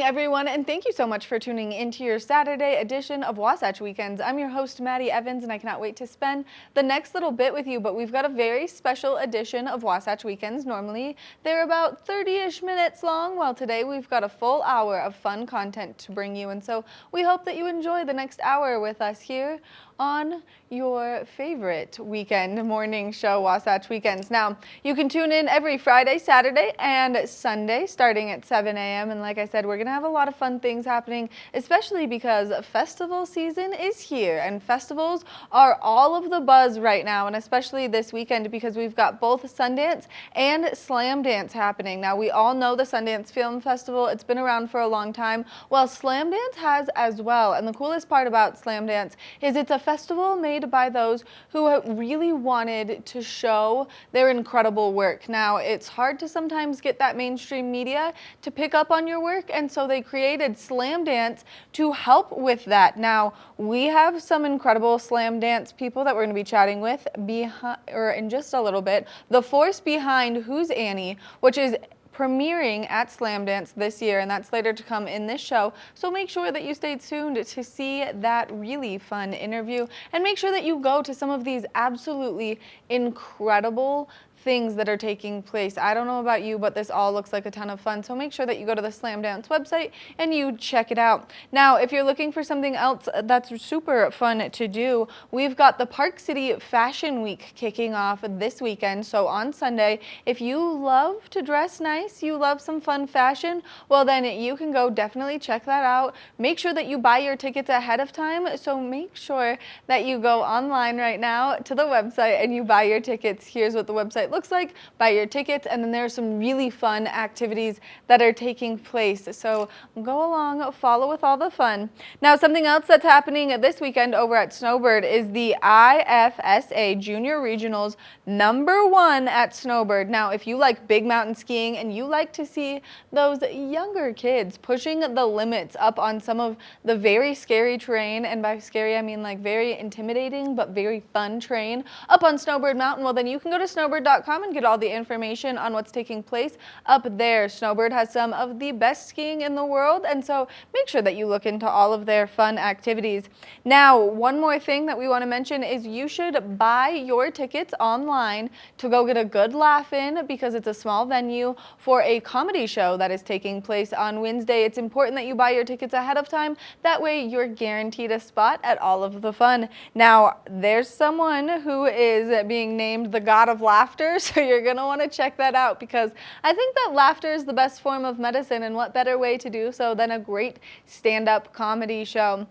everyone, and thank you so much for tuning into your Saturday edition of Wasatch Weekends. I'm your host, Maddie Evans, and I cannot wait to spend the next little bit with you, but we've got a very special edition of Wasatch Weekends. Normally, they're about 30-ish minutes long, while today we've got a full hour of fun content to bring you, and so we hope that you enjoy the next hour with us here on your favorite weekend morning show, Wasatch Weekends. Now, you can tune in every Friday, Saturday, and Sunday starting at 7 a.m. And like I said, we're going to have a lot of fun things happening, especially because festival season is here. And festivals are all of the buzz right now, and especially this weekend because we've got both Sundance and Slam Dance happening. Now, we all know the Sundance Film Festival. It's been around for a long time. Well, Slam Dance has as well. And the coolest part about Slam Dance is it's a festival made by those who really wanted to show their incredible work. Now, it's hard to sometimes get that mainstream media to pick up on your work, and so they created Slam Dance to help with that. Now, we have some incredible Slam Dance people that we're going to be chatting with in just a little bit. The force behind Who's Annie, which is premiering at Slam Dance this year, and that's later to come in this show. So make sure that you stay tuned to see that really fun interview, and make sure that you go to some of these absolutely incredible things that are taking place. I don't know about you, but this all looks like a ton of fun. So make sure that you go to the Slam Dance website and you check it out. Now, if you're looking for something else that's super fun to do, we've got the Park City Fashion Week kicking off this weekend. So on Sunday, if you love to dress nice, you love some fun fashion, well then you can go definitely check that out. Make sure that you buy your tickets ahead of time. So make sure that you go online right now to the website and you buy your tickets. Here's what the website looks like. Buy your tickets, and then there are some really fun activities that are taking place. So go along, follow with all the fun. Now, something else that's happening this weekend over at Snowbird is the IFSA Junior Regionals #1 at Snowbird. Now, if you like big mountain skiing and you like to see those younger kids pushing the limits up on some of the very scary terrain, and by scary I mean like very intimidating but very fun terrain up on Snowbird Mountain, well then you can go to snowbird.com and get all the information on what's taking place up there. Snowbird has some of the best skiing in the world, and so make sure that you look into all of their fun activities. Now, one more thing that we want to mention is you should buy your tickets online to go get a good laugh in, because it's a small venue for a comedy show that is taking place on Wednesday. It's important that you buy your tickets ahead of time. That way you're guaranteed a spot at all of the fun. Now, there's someone who is being named the God of Laughter, so you're going to want to check that out, because I think that laughter is the best form of medicine, and what better way to do so than a great stand-up comedy show.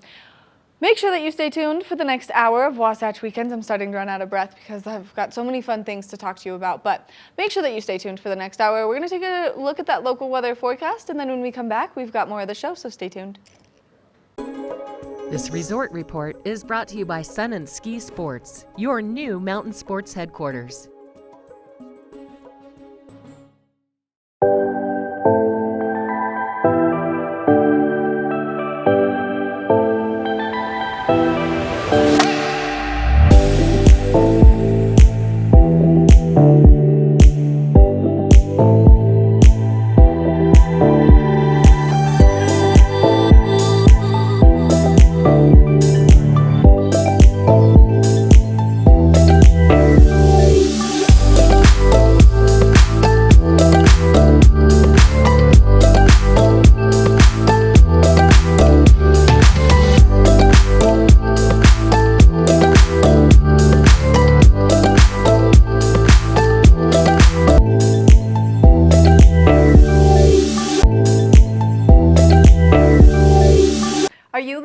Make sure that you stay tuned for the next hour of Wasatch Weekends. I'm starting to run out of breath because I've got so many fun things to talk to you about, but make sure that you stay tuned for the next hour. We're going to take a look at that local weather forecast, and then when we come back, we've got more of the show, so stay tuned. This resort report is brought to you by Sun and Ski Sports, your new mountain sports headquarters.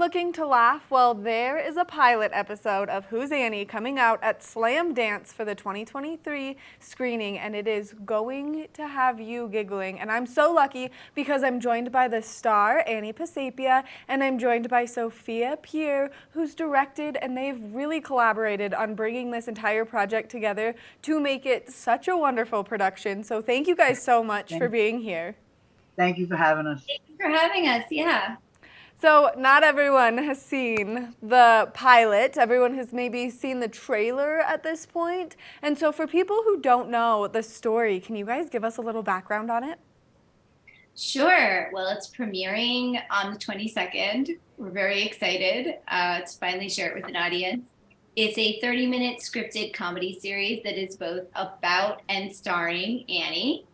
Looking to laugh? Well, there is a pilot episode of Who's Annie coming out at Slam Dance for the 2023 screening, and it is going to have you giggling. And I'm so lucky because I'm joined by the star, Annie Pasapia, and I'm joined by Sophia Pierre, who's directed, and they've really collaborated on bringing this entire project together to make it such a wonderful production. So thank you guys so much for being here. Thank you for having us. Thank you for having us, yeah. So not everyone has seen the pilot. Everyone has maybe seen the trailer at this point. And so for people who don't know the story, can you guys give us a little background on it? Sure. Well, it's premiering on the 22nd. We're very excited to finally share it with an audience. It's a 30-minute scripted comedy series that is both about and starring Annie.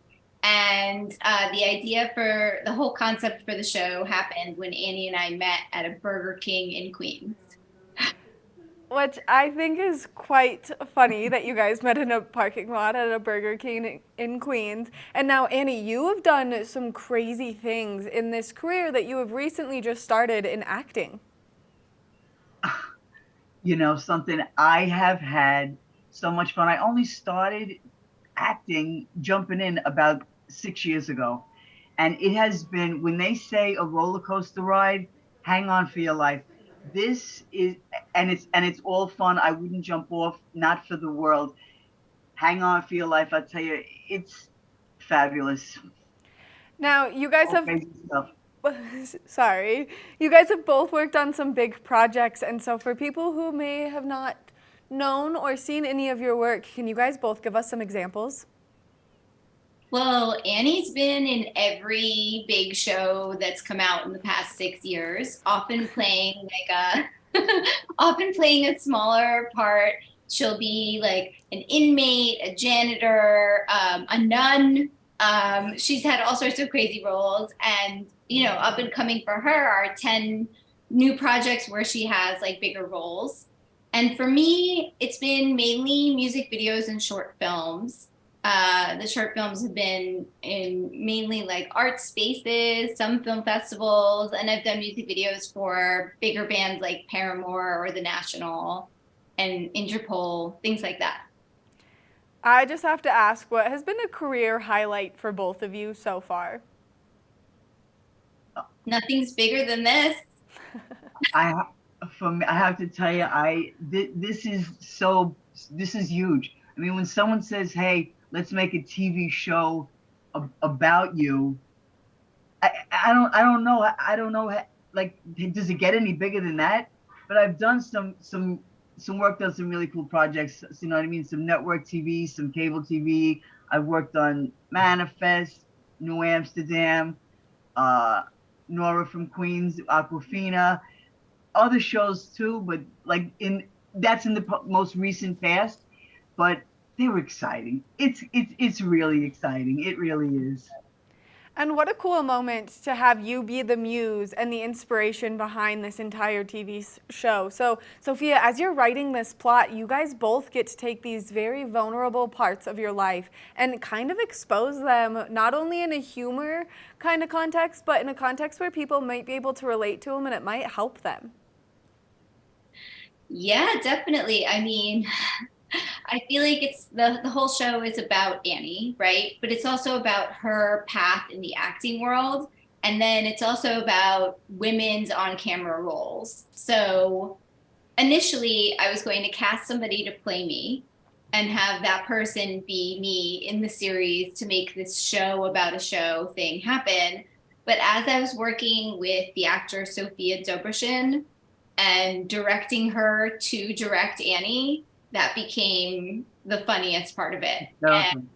And the idea for the whole concept for the show happened when Annie and I met at a Burger King in Queens. Which I think is quite funny that you guys met in a parking lot at a Burger King in Queens. And now, Annie, you have done some crazy things in this career that you have recently just started in acting. Something I have had so much fun. I only started acting, jumping in about 6 years ago. And it has been, when they say a roller coaster ride, hang on for your life. This is, and it's all fun. I wouldn't jump off, not for the world. Hang on for your life. I tell you, it's fabulous. Now, you guys All have crazy stuff. sorry. You guys have both worked on some big projects, and so for people who may have not known or seen any of your work, can you guys both give us some examples? Well, Annie's been in every big show that's come out in the past 6 years, often playing often playing a smaller part. She'll be like an inmate, a janitor, a nun. She's had all sorts of crazy roles, and up and coming for her are 10 new projects where she has like bigger roles. And for me, it's been mainly music videos and short films. The short films have been in mainly like art spaces, some film festivals, and I've done music videos for bigger bands like Paramore or The National and Interpol, things like that. I just have to ask, what has been a career highlight for both of you so far? Nothing's bigger than this. I I have to tell you, this is huge. I mean, when someone says, "Hey, let's make a TV show about you," I don't know. Like, does it get any bigger than that? But I've done some work on some really cool projects. You know what I mean? Some network TV, some cable TV. I've worked on Manifest, New Amsterdam, uh, Nora from Queens, Aquafina, other shows too. But like that's in the most recent past. But they were exciting. It's really exciting. It really is. And what a cool moment to have you be the muse and the inspiration behind this entire TV show. So, Sophia, as you're writing this plot, you guys both get to take these very vulnerable parts of your life and kind of expose them, not only in a humor kind of context, but in a context where people might be able to relate to them and it might help them. Yeah, definitely. I mean, I feel like it's the whole show is about Annie, right? But it's also about her path in the acting world. And then it's also about women's on-camera roles. So initially, I was going to cast somebody to play me and have that person be me in the series to make this show about a show thing happen. But as I was working with the actor Sophia Dobroshin and directing her to direct Annie, that became the funniest part of it. And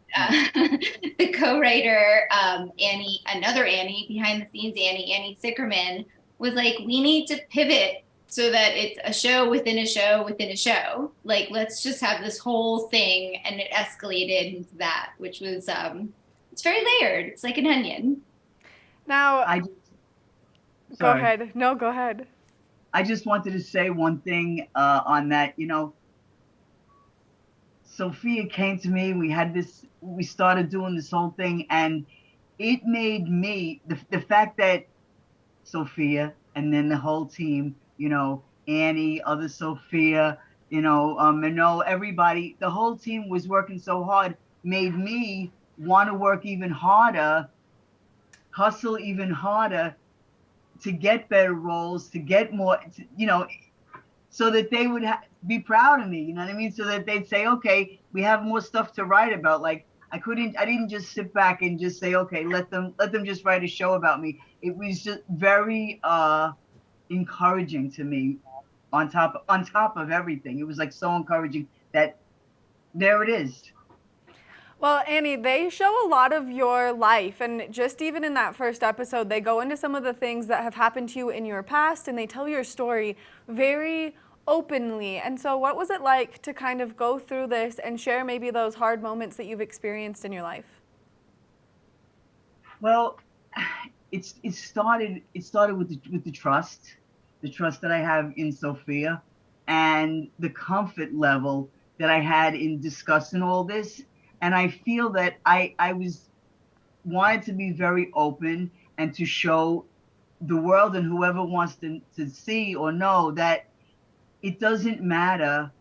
the co-writer, another Annie, behind the scenes Annie Sickerman, was like, we need to pivot so that it's a show within a show within a show. Like, let's just have this whole thing. And it escalated into that, which was, it's very layered. It's like an onion. Now, go Sorry. ahead. No, go ahead. I just wanted to say one thing on that. Sophia came to me. We started doing this whole thing, and it made me, the fact that Sophia and then the whole team, Annie, other Sophia, Minot, everybody, the whole team was working so hard, made me want to work even harder, hustle even harder to get better roles, to get more, so that they would be proud of me, you know what I mean? So that they'd say, okay, we have more stuff to write about. Like, I didn't just sit back and just say, okay, let them just write a show about me. It was just very encouraging to me on top of everything. It was like so encouraging that there it is. Well, Annie, they show a lot of your life, and just even in that first episode, they go into some of the things that have happened to you in your past, and they tell your story very openly. And so, what was it like to kind of go through this and share maybe those hard moments that you've experienced in your life? Well, it started with the trust that I have in Sophia, and the comfort level that I had in discussing all this. And I feel that I was wanted to be very open and to show the world and whoever wants to see or know that it doesn't matter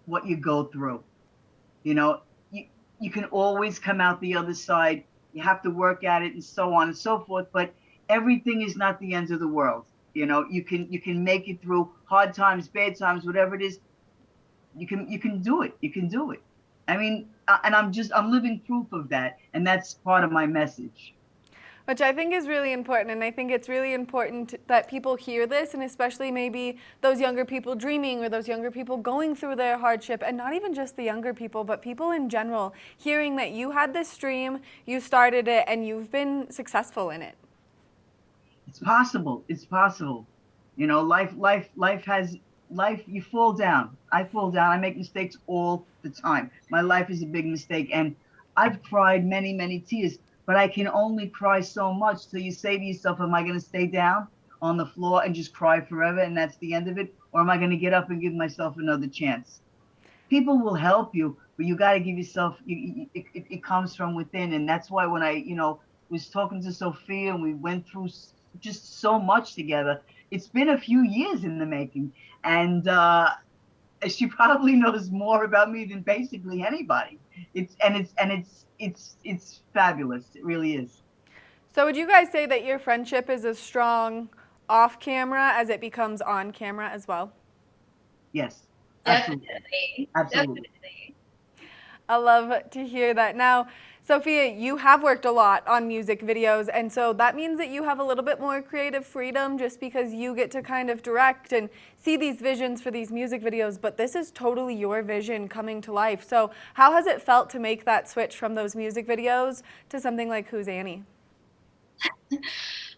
what you go through. You know, you can always come out the other side. You have to work at it and so on and so forth, but everything is not the end of the world. You can make it through hard times, bad times, whatever it is. You can do it. You can do it. I mean, and I'm living proof of that, and that's part of my message. Which I think is really important. And I think it's really important that people hear this, and especially maybe those younger people dreaming or those younger people going through their hardship, and not even just the younger people, but people in general, hearing that you had this dream, you started it, and you've been successful in it. It's possible. It's possible. Life. You fall down. I fall down. I make mistakes all the time. My life is a big mistake, and I've cried many, many tears. But I can only cry so much. So you say to yourself, "Am I going to stay down on the floor and just cry forever, and that's the end of it, or am I going to get up and give myself another chance?" People will help you, but you got to give yourself. It comes from within, and that's why when I was talking to Sophia and we went through just so much together. It's been a few years in the making, and she probably knows more about me than basically anybody. It's fabulous. It really is. So, would you guys say that your friendship is as strong off camera as it becomes on camera as well? Yes, absolutely, Definitely. absolutely. Definitely. I love to hear that. Now, Sophia, you have worked a lot on music videos, and so that means that you have a little bit more creative freedom just because you get to kind of direct and see these visions for these music videos, but this is totally your vision coming to life. So, how has it felt to make that switch from those music videos to something like Who's Annie?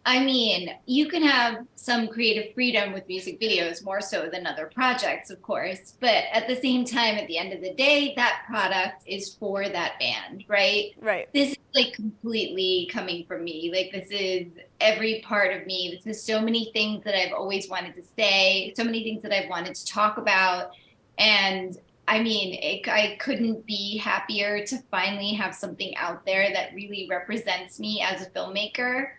I mean, you can have some creative freedom with music videos more so than other projects, of course. But at the same time, at the end of the day, that product is for that band, right? Right. This is like completely coming from me. Like, this is every part of me. This is so many things that I've always wanted to say, so many things that I've wanted to talk about. And I mean, I couldn't be happier to finally have something out there that really represents me as a filmmaker.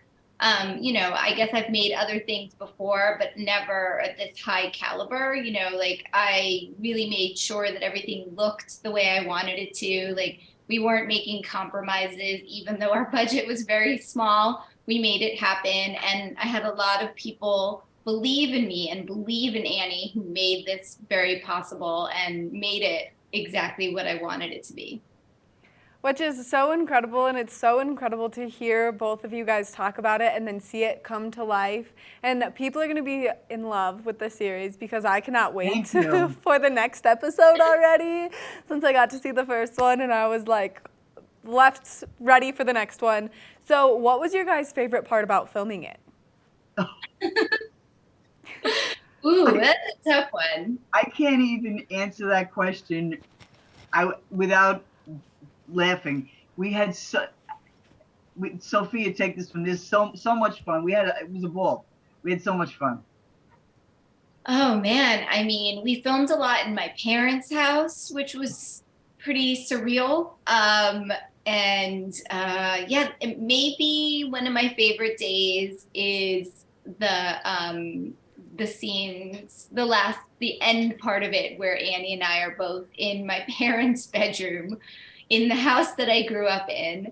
I guess I've made other things before, but never at this high caliber. Like, I really made sure that everything looked the way I wanted it to. Like, we weren't making compromises, even though our budget was very small. We made it happen. And I had a lot of people believe in me and believe in Annie, who made this very possible and made it exactly what I wanted it to be. Which is so incredible, and it's so incredible to hear both of you guys talk about it and then see it come to life. And people are going to be in love with the series because I cannot wait Thank you. for the next episode already, since I got to see the first one and I was like left ready for the next one. So, what was your guys' favorite part about filming it? Ooh, that's a tough one. I can't even answer that question without laughing. We had Sophia, take this from this, so much fun. It was a ball. We had so much fun. Oh man, I mean, we filmed a lot in my parents' house, which was pretty surreal. And yeah, maybe one of my favorite days is the scenes, the end part of it where Annie and I are both in my parents' bedroom in the house that I grew up in.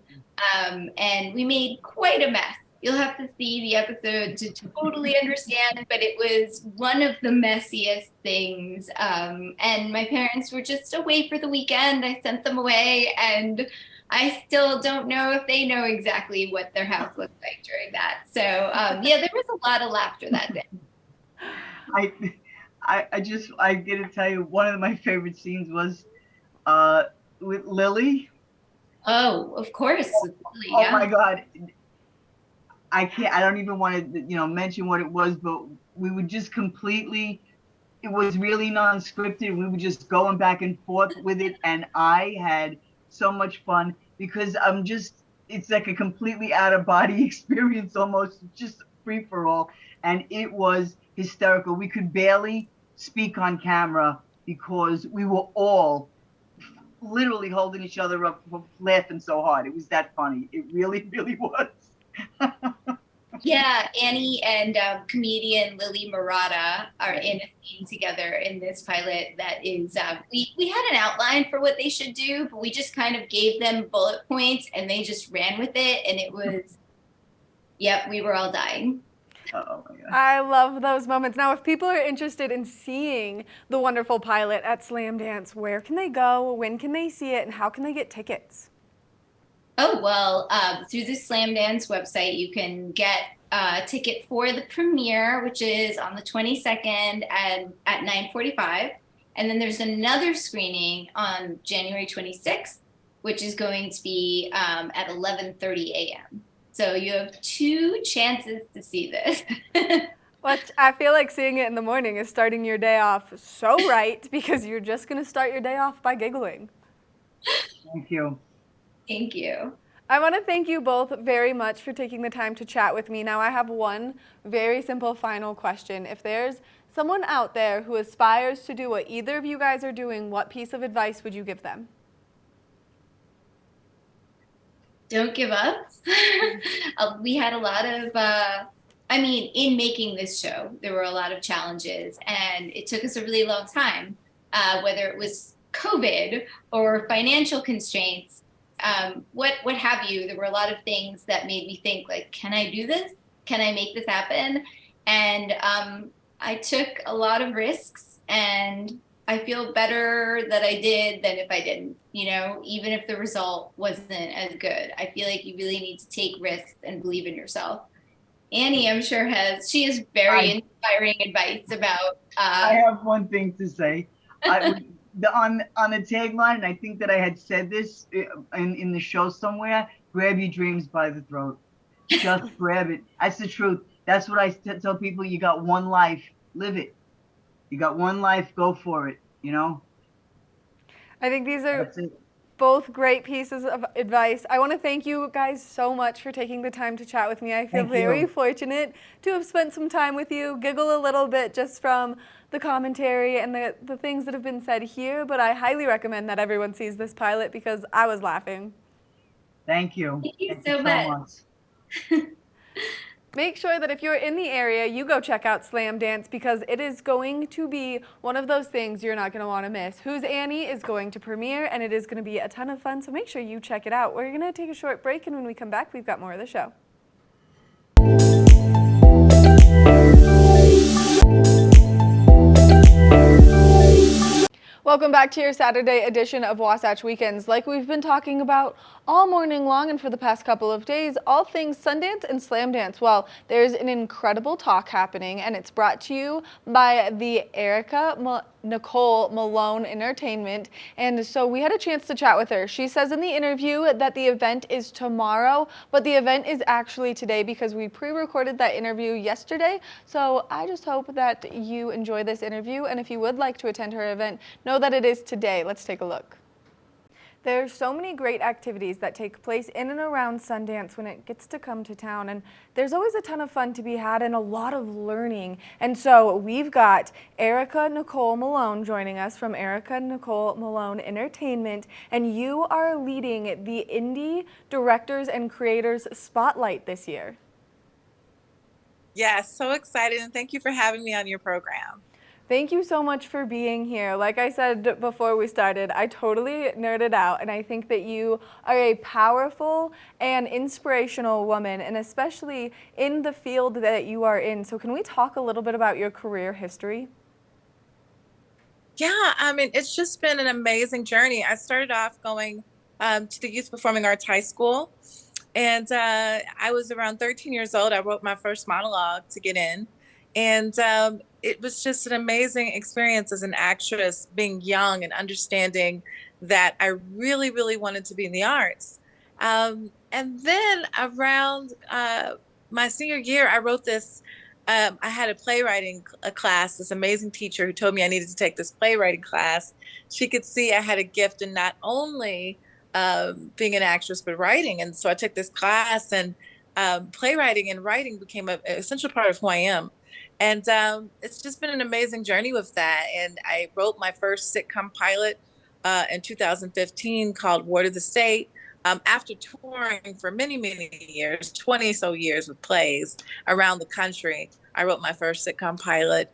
And we made quite a mess. You'll have to see the episode to totally understand, but it was one of the messiest things. And my parents were just away for the weekend. I sent them away, and I still don't know if they know exactly what their house looked like during that. So yeah, there was a lot of laughter that day. I get to tell you, one of my favorite scenes was with Lily. Oh, of course. Oh Yeah. my God. I don't even want to, mention what it was, but we would just completely, it was really non-scripted. We were just going back and forth with it. And I had so much fun because it's like a completely out of body experience, almost just free for all. And it was hysterical. We could barely speak on camera because we were all literally holding each other up, laughing so hard. It was that funny. It really, really was. Yeah, Annie and comedian Lily Murata are in a scene together in this pilot that is, we had an outline for what they should do, but we just kind of gave them bullet points and they just ran with it. And it was, yep, we were all dying. Oh my God. I love those moments. Now, if people are interested in seeing the wonderful pilot at Slam Dance, where can they go? When can they see it? And how can they get tickets? Oh, well, through the Slam Dance website, you can get a ticket for the premiere, which is on the 22nd at 9:45. And then there's another screening on January 26th, which is going to be at 11:30 a.m. So you have two chances to see this. But I feel like seeing it in the morning is starting your day off so right because you're just going to start your day off by giggling. Thank you. Thank you. I want to thank you both very much for taking the time to chat with me. Now, I have one very simple final question. If there's someone out there who aspires to do what either of you guys are doing, what piece of advice would you give them? Don't give up. We had a lot of, in making this show, there were a lot of challenges, and it took us a really long time, whether it was COVID or financial constraints, what have you. There were a lot of things that made me think, like, can I do this? Can I make this happen? And I took a lot of risks, and I feel better that I did than if I didn't, even if the result wasn't as good. I feel like you really need to take risks and believe in yourself. Annie, I'm sure she has very inspiring advice about. I have one thing to say. On the tagline, and I think that I had said this in the show somewhere, grab your dreams by the throat. Just grab it. That's the truth. That's what I tell people. You got one life, live it. You got one life, go for it, I think these are That's it. both great pieces of advice. I want to thank you guys so much for taking the time to chat with me. I feel Thank very you. fortunate to have spent some time with you, giggle a little bit just from the commentary and the things that have been said here, but I highly recommend that everyone sees this pilot because I was laughing. Thank you. Thank you Thank so you much. Make sure that if you're in the area, you go check out Slam Dance because it is going to be one of those things you're not going to want to miss. Who's Annie is going to premiere, and it is going to be a ton of fun, so make sure you check it out. We're going to take a short break, and when we come back, we've got more of the show. Welcome back to your Saturday edition of Wasatch Weekends. Like we've been talking about all morning long and for the past couple of days, all things Sundance and Slam Dance. Well, there's an incredible talk happening, and it's brought to you by the Nicole Malone Entertainment. And so we had a chance to chat with her. She says in the interview that the event is tomorrow, but the event is actually today because we pre-recorded that interview yesterday. So I just hope that you enjoy this interview, and if you would like to attend her event, know that it is today. Let's take a look. There's so many great activities that take place in and around Sundance when it gets to come to town, and there's always a ton of fun to be had and a lot of learning. And so we've got Erica Nicole Malone joining us from Erica Nicole Malone Entertainment, and you are leading the Indie Directors and Creators Spotlight this year. Yes, so excited, and thank you for having me on your program. Thank you so much for being here. Like I said before we started, I totally nerded out, and I think that you are a powerful and inspirational woman, and especially in the field that you are in. So can we talk a little bit about your career history? Yeah, it's just been an amazing journey. I started off going to the Youth Performing Arts High School, and I was around 13 years old. I wrote my first monologue to get in, and it was just an amazing experience as an actress, being young and understanding that I really, really wanted to be in the arts. And then around my senior year, I wrote this. I had a playwriting class, this amazing teacher who told me I needed to take this playwriting class. She could see I had a gift in not only being an actress, but writing. And so I took this class, and playwriting and writing became an essential part of who I am. And it's just been an amazing journey with that. And I wrote my first sitcom pilot in 2015 called Word of the State. After touring for many, many years, 20 so years with plays around the country, I wrote my first sitcom pilot,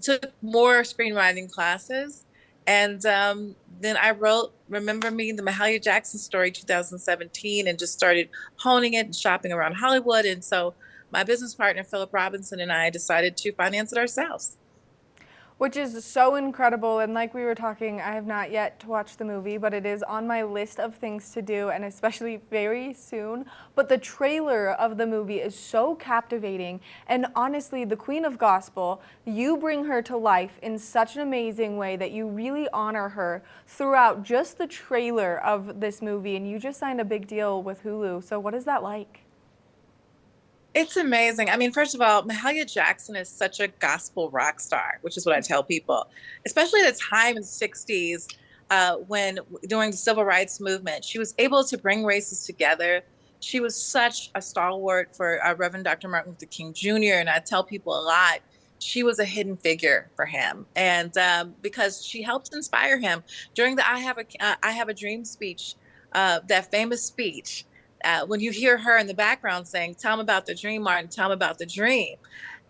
took more screenwriting classes. And then I wrote Remember Me, the Mahalia Jackson story, 2017, and just started honing it and shopping around Hollywood. And so my business partner, Philip Robinson, and I decided to finance it ourselves. Which is so incredible. And like we were talking, I have not yet watched the movie, but it is on my list of things to do, and especially very soon. But the trailer of the movie is so captivating. And honestly, the Queen of Gospel, you bring her to life in such an amazing way that you really honor her throughout just the trailer of this movie. And you just signed a big deal with Hulu. So what is that like? It's amazing. I mean, first of all, Mahalia Jackson is such a gospel rock star, which is what I tell people, especially at a time in the 60s when during the civil rights movement, she was able to bring races together. She was such a stalwart for Reverend Dr. Martin Luther King Jr. And I tell people a lot, she was a hidden figure for him. And because she helped inspire him during the I Have a Dream speech, that famous speech. When you hear her in the background saying, "Tell him about the dream, Martin, tell him about the dream."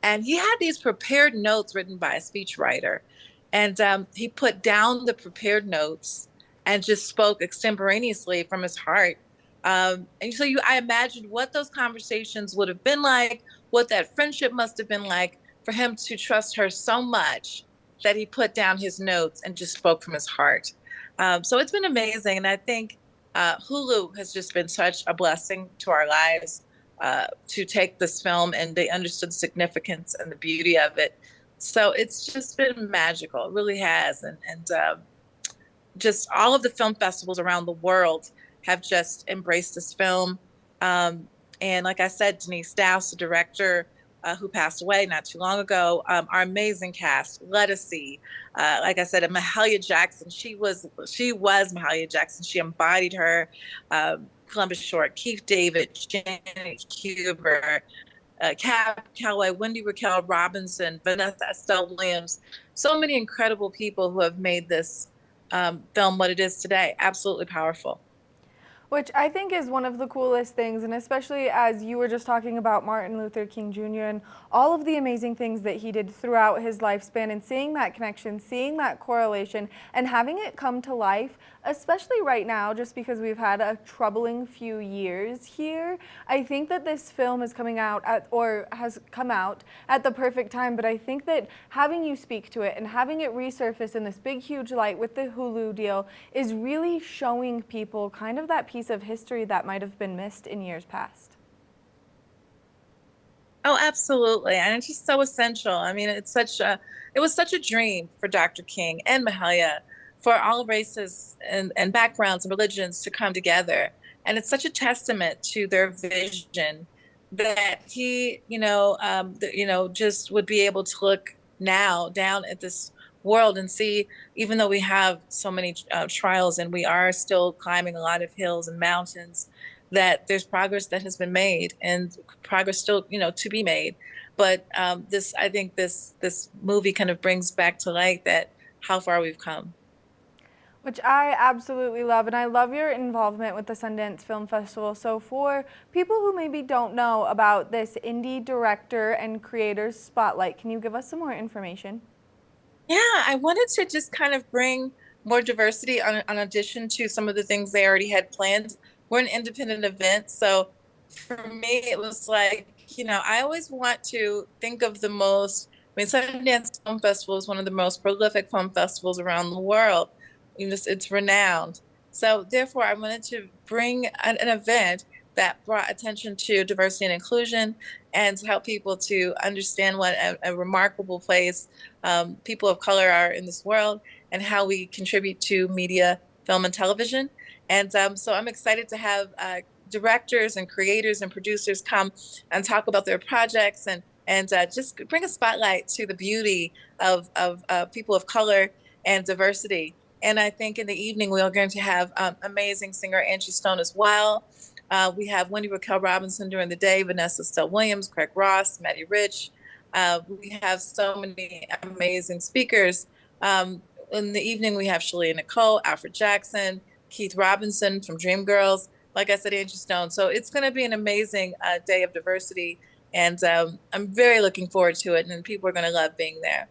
And he had these prepared notes written by a speechwriter. And he put down the prepared notes and just spoke extemporaneously from his heart. And so I imagined what those conversations would have been like, what that friendship must have been like for him to trust her so much that he put down his notes and just spoke from his heart. So it's been amazing. And I think Hulu has just been such a blessing to our lives to take this film, and they understood the significance and the beauty of it. So it's just been magical. It really has. And just all of the film festivals around the world have just embraced this film. And like I said, Denise Dowse, the director, who passed away not too long ago, our amazing cast, Lettucey, like I said, Mahalia Jackson. She was Mahalia Jackson. She embodied her. Columbus Short, Keith David, Janet Huber, Cab Calloway, Wendy Raquel Robinson, Vanessa Estelle Williams. So many incredible people who have made this film what it is today. Absolutely powerful. Which I think is one of the coolest things, and especially as you were just talking about Martin Luther King Jr. and all of the amazing things that he did throughout his lifespan, and seeing that connection, seeing that correlation, and having it come to life, especially right now, just because we've had a troubling few years here. I think that this film is coming out has come out at the perfect time, but I think that having you speak to it and having it resurface in this big, huge light with the Hulu deal is really showing people kind of that piece of history that might have been missed in years past. Oh, absolutely. And it's just so essential. I mean, it was such a dream for Dr. King and Mahalia for all races and backgrounds and religions to come together. And it's such a testament to their vision that he, just would be able to look now down at this world and see, even though we have so many trials and we are still climbing a lot of hills and mountains, that there's progress that has been made and progress still, to be made. But I think this movie kind of brings back to light that how far we've come. Which I absolutely love, and I love your involvement with the Sundance Film Festival. So for people who maybe don't know about this indie director and creators spotlight, can you give us some more information? Yeah, I wanted to just kind of bring more diversity on addition to some of the things they already had planned. We're an independent event, so for me, it was like, I always want to think of the most, Sundance Film Festival is one of the most prolific film festivals around the world. It's renowned. So therefore, I wanted to bring an event that brought attention to diversity and inclusion and to help people to understand what a remarkable place people of color are in this world and how we contribute to media film and television. And so I'm excited to have directors and creators and producers come and talk about their projects and just bring a spotlight to the beauty of people of color and diversity. And I think in the evening, we are going to have amazing singer Angie Stone as well. We have Wendy Raquel Robinson during the day, Vanessa Stell Williams, Craig Ross, Maddie Rich. We have so many amazing speakers. In the evening, we have Shalia Nicole, Alfred Jackson, Keith Robinson from Dreamgirls. Like I said, Angie Stone. So it's going to be an amazing day of diversity. And I'm very looking forward to it. And people are going to love being there.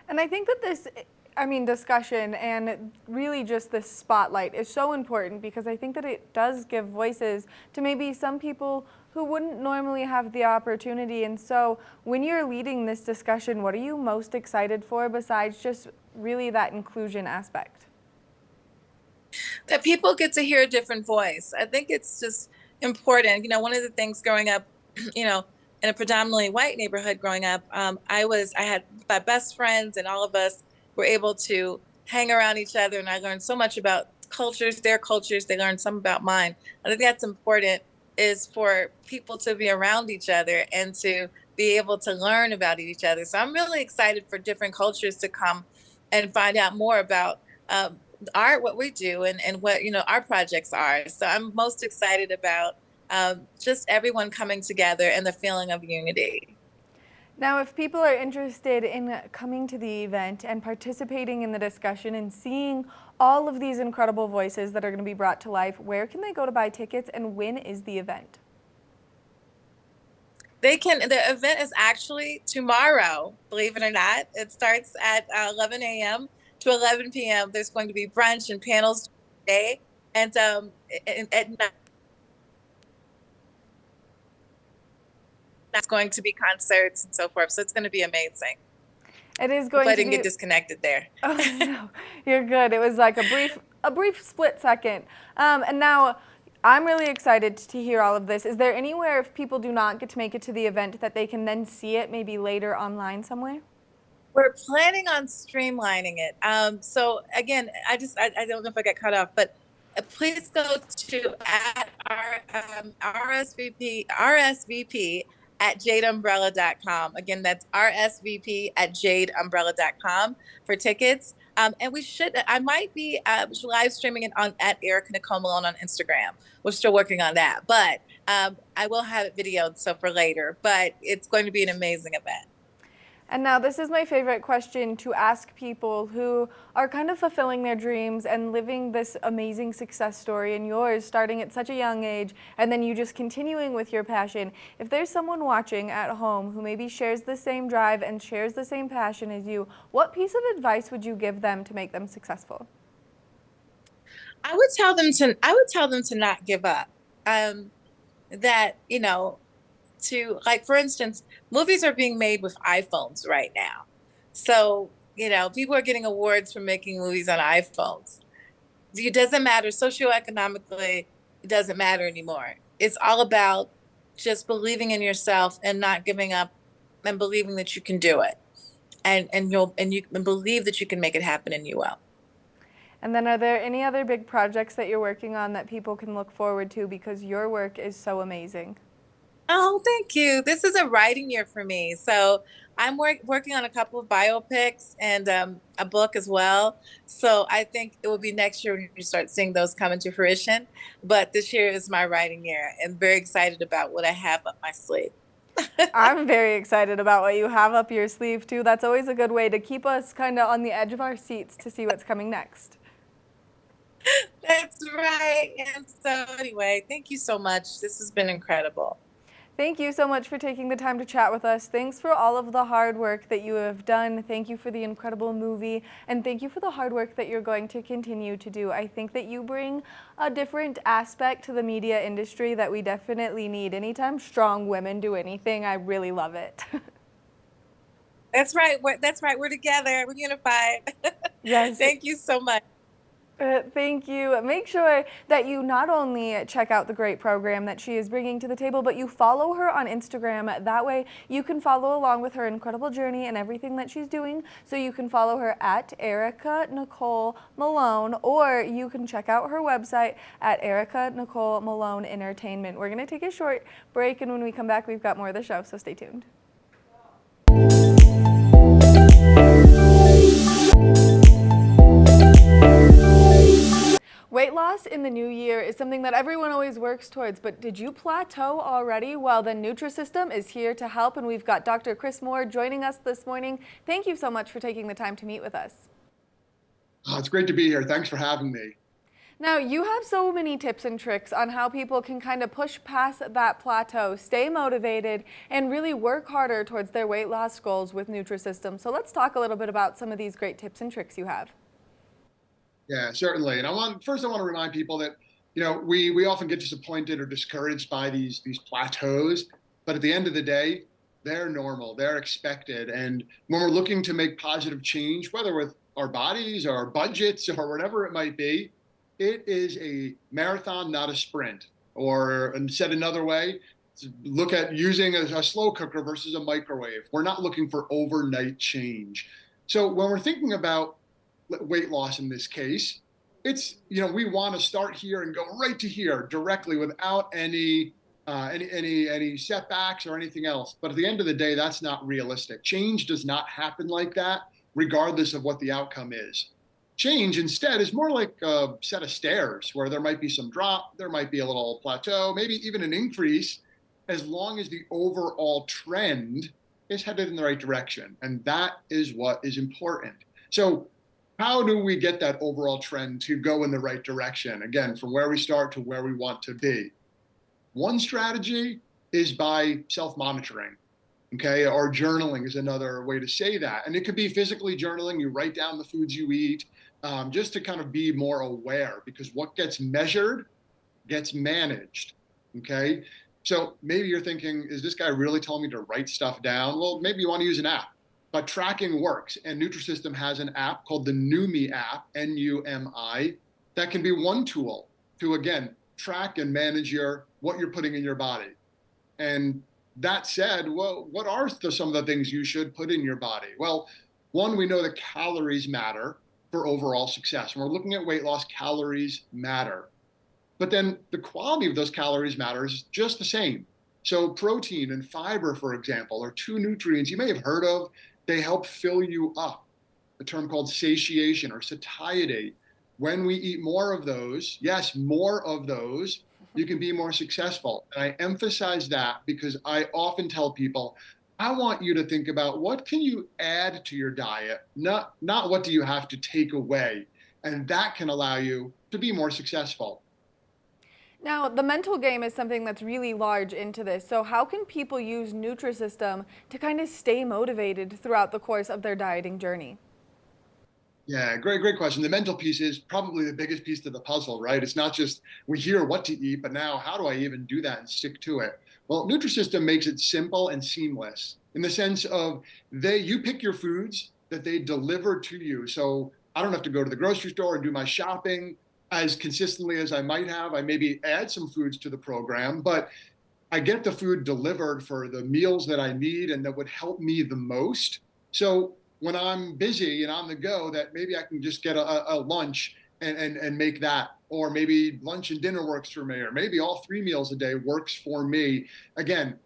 And I think that this, I mean, discussion and really just this spotlight is so important because I think that it does give voices to maybe some people who wouldn't normally have the opportunity. And so when you're leading this discussion, what are you most excited for besides just really that inclusion aspect? That people get to hear a different voice. I think it's just important. You know, one of the things growing up, you know, in a predominantly white neighborhood growing up, I had my best friends and all of us were able to hang around each other. And I learned so much about cultures, their cultures. They learned some about mine. I think that's important is for people to be around each other and to be able to learn about each other. So I'm really excited for different cultures to come and find out more about what we do and what, you know, our projects are. So I'm most excited about just everyone coming together and the feeling of unity. Now, if people are interested in coming to the event and participating in the discussion and seeing all of these incredible voices that are going to be brought to life, where can they go to buy tickets and when is the event? The event is actually tomorrow, believe it or not. It starts at 11 a.m. to 11 p.m. There's going to be brunch and panels today. And at night, that's going to be concerts and so forth. So it's going to be amazing. It is going to be. I didn't get disconnected there. Oh, no, you're good. It was like a brief split second. And now I'm really excited to hear all of this. Is there anywhere, if people do not get to make it to the event, that they can then see it maybe later online somewhere? We're planning on streamlining it. So again, I don't know if I got cut off, but please go to at our RSVP at jadeumbrella.com. Again, that's RSVP at jadeumbrella.com for tickets. And I might be live streaming it at Erica Nicole Malone on Instagram. We're still working on that, but I will have it videoed so for later, but it's going to be an amazing event. And now this is my favorite question to ask people who are kind of fulfilling their dreams and living this amazing success story, and yours starting at such a young age and then you just continuing with your passion. If there's someone watching at home who maybe shares the same drive and shares the same passion as you, what piece of advice would you give them to make them successful? I would tell them to not give up. That, you know, to, like, for instance, movies are being made with iPhones right now. So, you know, people are getting awards for making movies on iPhones. It doesn't matter socioeconomically, it doesn't matter anymore. It's all about just believing in yourself and not giving up and believing that you can do it. And you believe that you can make it happen, and you will. And then are there any other big projects that you're working on that people can look forward to, because your work is so amazing? Oh, thank you. This is a writing year for me. So I'm working on a couple of biopics and a book as well. So I think it will be next year when you start seeing those come into fruition. But this year is my writing year, and very excited about what I have up my sleeve. I'm very excited about what you have up your sleeve too. That's always a good way to keep us kind of on the edge of our seats to see what's coming next. That's right. And so anyway, thank you so much. This has been incredible. Thank you so much for taking the time to chat with us. Thanks for all of the hard work that you have done. Thank you for the incredible movie, and thank you for the hard work that you're going to continue to do. I think that you bring a different aspect to the media industry that we definitely need. Anytime strong women do anything, I really love it. That's right. We're together. We're unified. Yes. Thank you so much. Thank you. Make sure that you not only check out the great program that she is bringing to the table, but you follow her on Instagram. That way you can follow along with her incredible journey and everything that she's doing. So you can follow her at Erica Nicole Malone, or you can check out her website at Erica Nicole Malone Entertainment. We're going to take a short break, and when we come back, we've got more of the show, so stay tuned. Weight loss in the new year is something that everyone always works towards, but did you plateau already? Well, the Nutrisystem is here to help, and we've got Dr. Chris Moore joining us this morning. Thank you so much for taking the time to meet with us. Oh, it's great to be here. Thanks for having me. Now, you have so many tips and tricks on how people can kind of push past that plateau, stay motivated, and really work harder towards their weight loss goals with Nutrisystem. So let's talk a little bit about some of these great tips and tricks you have. Yeah, certainly. And I want to remind people that, we often get disappointed or discouraged by these plateaus, but at the end of the day, they're normal, they're expected. And when we're looking to make positive change, whether with our bodies or our budgets or whatever it might be, it is a marathon, not a sprint. Or, and said another way, look at using a slow cooker versus a microwave. We're not looking for overnight change. So when we're thinking about weight loss in this case, it's, we want to start here and go right to here directly without any setbacks or anything else. But at the end of the day, that's not realistic. Change does not happen like that, regardless of what the outcome is. Change instead is more like a set of stairs where there might be some drop, there might be a little plateau, maybe even an increase, as long as the overall trend is headed in the right direction. And that is what is important. So how do we get that overall trend to go in the right direction? Again, from where we start to where we want to be. One strategy is by self-monitoring, okay? Or journaling is another way to say that. And it could be physically journaling. You write down the foods you eat, just to kind of be more aware, because what gets measured gets managed, okay? So maybe you're thinking, is this guy really telling me to write stuff down? Well, maybe you want to use an app. But tracking works, and Nutrisystem has an app called the Numi app, N-U-M-I, that can be one tool to, again, track and manage what you're putting in your body. And that said, well, what are some of the things you should put in your body? Well, one, we know that calories matter for overall success. When we're looking at weight loss, calories matter. But then the quality of those calories matters just the same. So protein and fiber, for example, are two nutrients you may have heard of. They help fill you up, a term called satiation or satiety. When we eat more of those, yes, more of those, you can be more successful. And I emphasize that because I often tell people, I want you to think about what can you add to your diet, not what do you have to take away. And that can allow you to be more successful. Now, the mental game is something that's really large into this. So how can people use Nutrisystem to kind of stay motivated throughout the course of their dieting journey? Yeah, great question. The mental piece is probably the biggest piece to the puzzle, right? It's not just we hear what to eat, but now how do I even do that and stick to it? Well, Nutrisystem makes it simple and seamless in the sense of you pick your foods that they deliver to you. So I don't have to go to the grocery store and do my shopping as consistently as I might have. I maybe add some foods to the program, but I get the food delivered for the meals that I need and that would help me the most. So when I'm busy and on the go, that maybe I can just get a lunch and make that, or maybe lunch and dinner works for me, or maybe all 3 meals a day works for me. Again,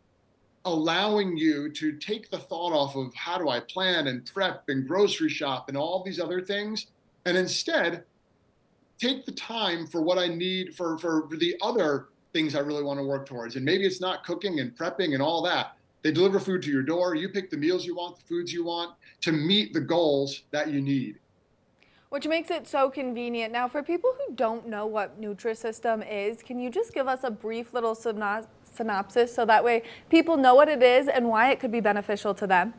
allowing you to take the thought off of how do I plan and prep and grocery shop and all these other things, and instead take the time for what I need for the other things I really want to work towards. And maybe it's not cooking and prepping and all that. They deliver food to your door. You pick the meals you want, the foods you want to meet the goals that you need. Which makes it so convenient. Now, for people who don't know what Nutrisystem is, can you just give us a brief little synopsis so that way people know what it is and why it could be beneficial to them?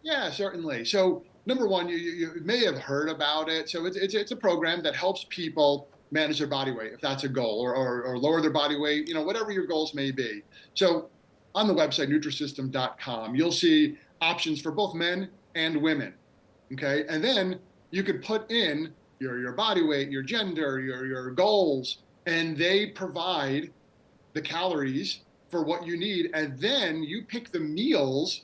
Yeah, certainly. So number one, you may have heard about it. So it's a program that helps people manage their body weight, if that's a goal, or lower their body weight, whatever your goals may be. So on the website, Nutrisystem.com, you'll see options for both men and women, okay? And then you could put in your body weight, your gender, your goals, and they provide the calories for what you need. And then you pick the meals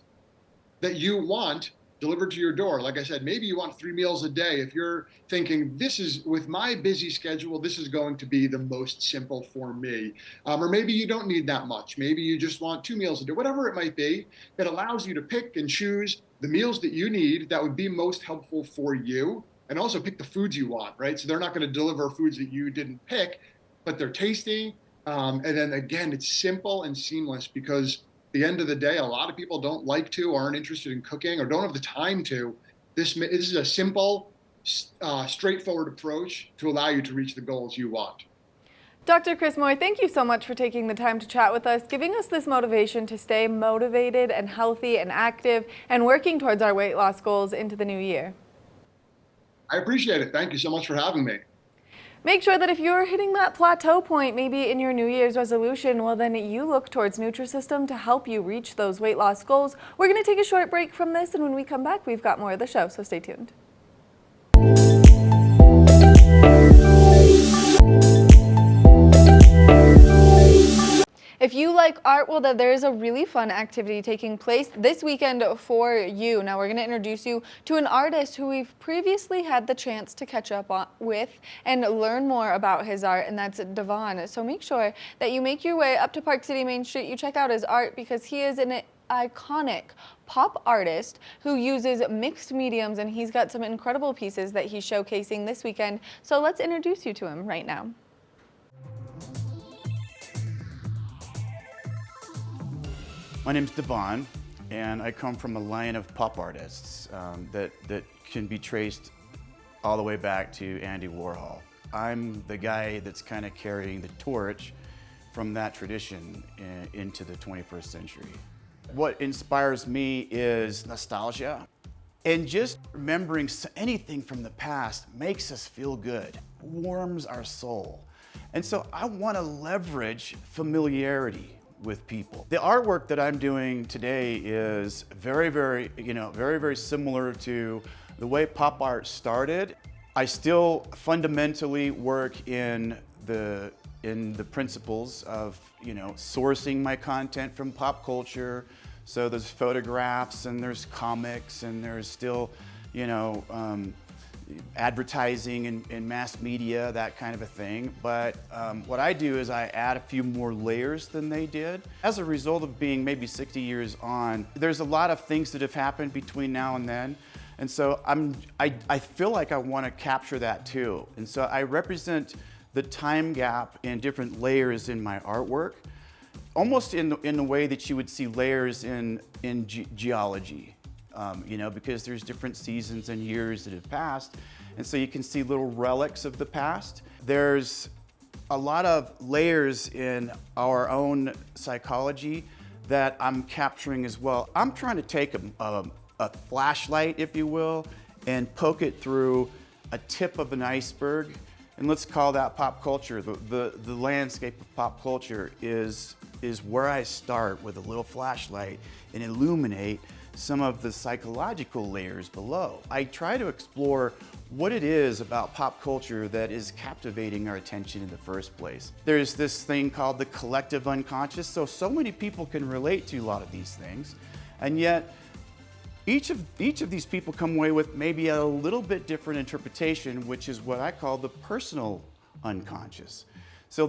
that you want delivered to your door. Like I said, maybe you want 3 meals a day. If you're thinking, this is, with my busy schedule, this is going to be the most simple for me. Or maybe you don't need that much. Maybe you just want 2 meals a day, whatever it might be. It allows you to pick and choose the meals that you need that would be most helpful for you, and also pick the foods you want, right? So they're not going to deliver foods that you didn't pick, but they're tasty. And then again, it's simple and seamless, because the end of the day, a lot of people don't like to, aren't interested in cooking, or don't have the time to. This is a simple, straightforward approach to allow you to reach the goals you want. Dr. Chris Moy, thank you so much for taking the time to chat with us, giving us this motivation to stay motivated and healthy and active and working towards our weight loss goals into the new year. I appreciate it. Thank you so much for having me. Make sure that if you're hitting that plateau point, maybe in your New Year's resolution, well, then you look towards Nutrisystem to help you reach those weight loss goals. We're going to take a short break from this, and when we come back, we've got more of the show, so stay tuned. If you like art, well, then there is a really fun activity taking place this weekend for you. Now, we're going to introduce you to an artist who we've previously had the chance to catch up with and learn more about his art, and that's Devon. So make sure that you make your way up to Park City Main Street. You check out his art, because he is an iconic pop artist who uses mixed mediums, and he's got some incredible pieces that he's showcasing this weekend. So let's introduce you to him right now. My name's Devon, and I come from a line of pop artists that can be traced all the way back to Andy Warhol. I'm the guy that's kind of carrying the torch from that tradition into the 21st century. What inspires me is nostalgia, and just remembering anything from the past makes us feel good, warms our soul. And so I want to leverage familiarity with people. The artwork that I'm doing today is very similar to the way pop art started. I still fundamentally work in the principles of, sourcing my content from pop culture. So there's photographs, and there's comics, and there's still, advertising and mass media, that kind of a thing. But what I do is I add a few more layers than they did. As a result of being maybe 60 years on, there's a lot of things that have happened between now and then. And so I feel like I want to capture that too. And so I represent the time gap in different layers in my artwork, almost in the way that you would see layers in geology. Because there's different seasons and years that have passed. And so you can see little relics of the past. There's a lot of layers in our own psychology that I'm capturing as well. I'm trying to take a flashlight, if you will, and poke it through a tip of an iceberg. And let's call that pop culture. The landscape of pop culture is where I start with a little flashlight and illuminate some of the psychological layers below. I try to explore what it is about pop culture that is captivating our attention in the first place. There's this thing called the collective unconscious, so many people can relate to a lot of these things, and yet each of these people come away with maybe a little bit different interpretation, which is what I call the personal unconscious. So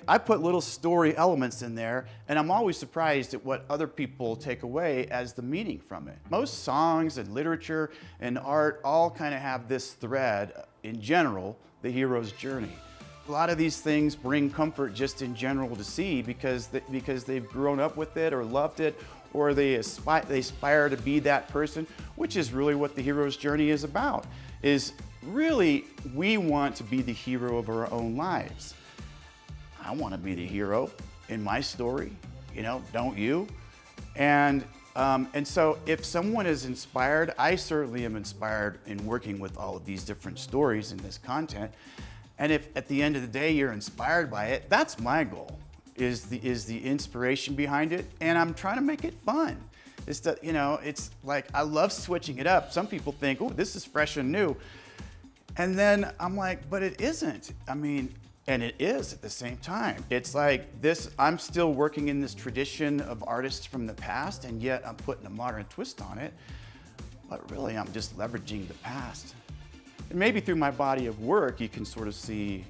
I put little story elements in there, and I'm always surprised at what other people take away as the meaning from it. Most songs and literature and art all kind of have this thread, in general, the hero's journey. A lot of these things bring comfort just in general to see because they've grown up with it or loved it, or they aspire to be that person, which is really what the hero's journey is about, is really we want to be the hero of our own lives. I want to be the hero in my story, don't you? And so if someone is inspired, I certainly am inspired in working with all of these different stories and this content. And if at the end of the day you're inspired by it, that's my goal, is the inspiration behind it. And I'm trying to make it fun. It's like I love switching it up. Some people think, oh, this is fresh and new. And then I'm like, but it isn't. I mean, and it is at the same time. It's like this, I'm still working in this tradition of artists from the past, and yet I'm putting a modern twist on it. But really, I'm just leveraging the past. And maybe through my body of work, you can sort of see,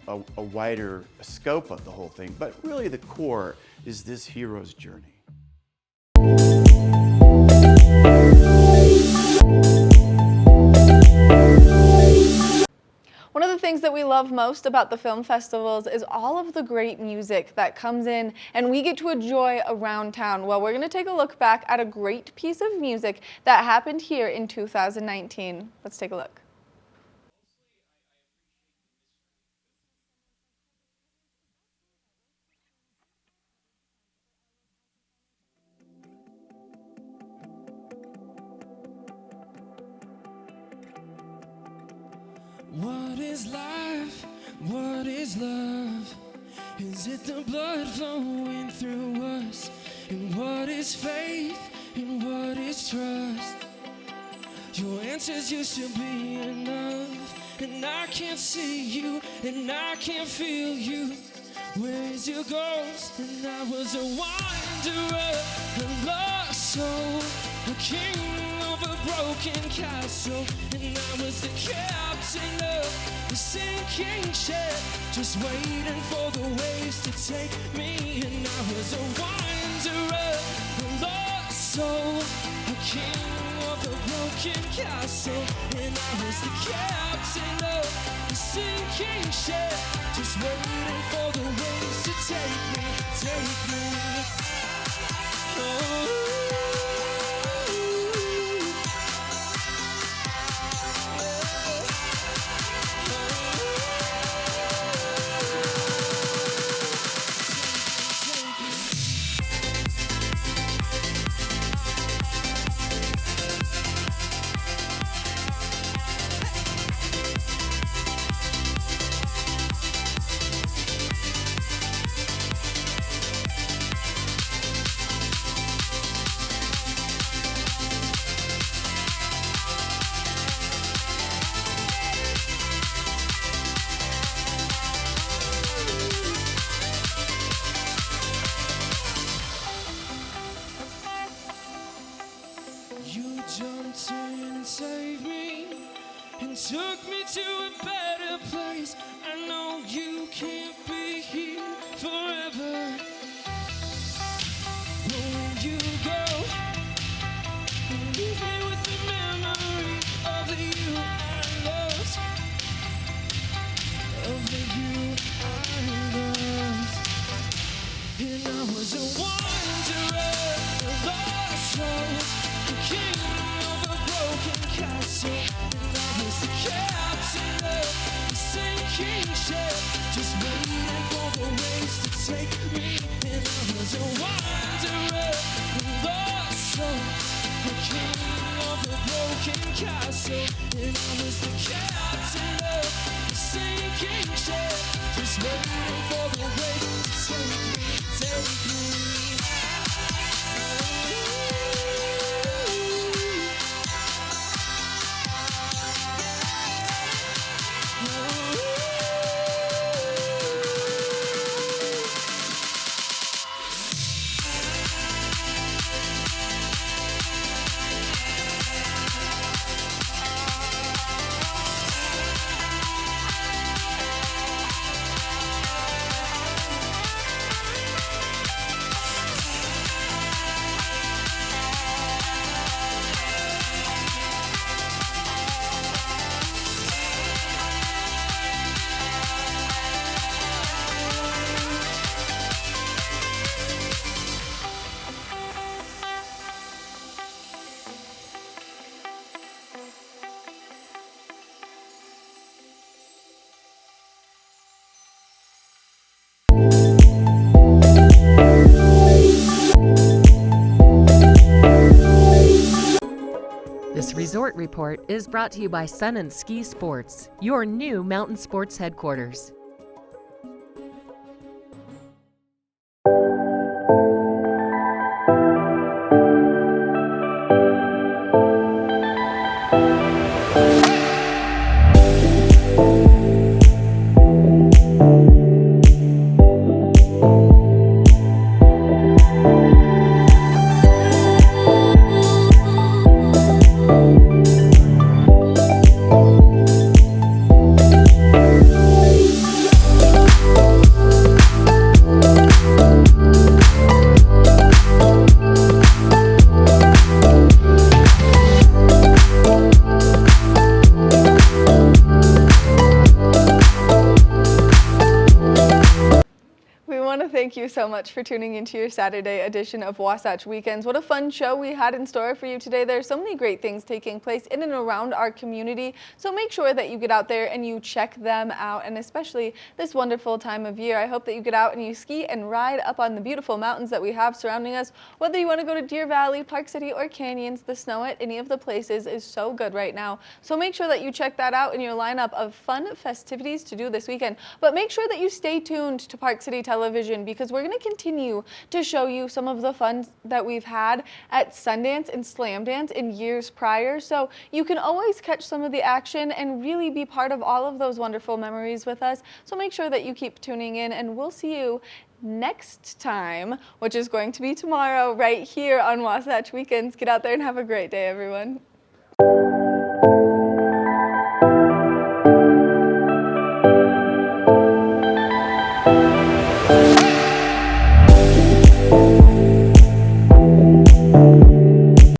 a wider scope of the whole thing. But really, the core is this hero's journey. One of the things that we love most about the film festivals is all of the great music that comes in and we get to enjoy around town. Well, we're going to take a look back at a great piece of music that happened here in 2019. Let's take a look. What is life? What is love? Is it the blood flowing through us? And what is faith? And what is trust? Your answers used to be enough. And I can't see you, and I can't feel you. Where is your ghost? And I was a wanderer, a lost soul, a king of a broken castle. And I was the captain of the sinking ship, just waiting for the waves to take me. And I was a wanderer, a lost soul, a king of a broken castle. And I was the captain of the sinking ship, just waiting for the waves to take me, take me. Oh. You jumped in and saved me and took me to a better place. I know you can't be here forever, but when you go, leave me with the memory of the you I loved, of the you I loved. And I was a wanderer, a lost soul, the king of a broken castle. And I was the captain of the sinking ship, just waiting for the waves to take me. And I was a wanderer, a lost soul, the king of a broken castle. And I was the captain of the sinking ship, just waiting for the waves to take me, take me. This resort report is brought to you by Sun and Ski Sports, your new mountain sports headquarters. thank you so much for tuning into your Saturday edition of Wasatch Weekends. What a fun show we had in store for you today. There's so many great things taking place in and around our community, so make sure that you get out there and you check them out, and especially this wonderful time of year. I hope that you get out and you ski and ride up on the beautiful mountains that we have surrounding us. Whether you want to go to Deer Valley, Park City, or Canyons, the snow at any of the places is so good right now. So make sure that you check that out in your lineup of fun festivities to do this weekend. But make sure that you stay tuned to Park City Television, because we're going to continue to show you some of the fun that we've had at Sundance and Slam Dance in years prior. So you can always catch some of the action and really be part of all of those wonderful memories with us. So make sure that you keep tuning in, and we'll see you next time, which is going to be tomorrow right here on Wasatch Weekends. Get out there and have a great day, everyone.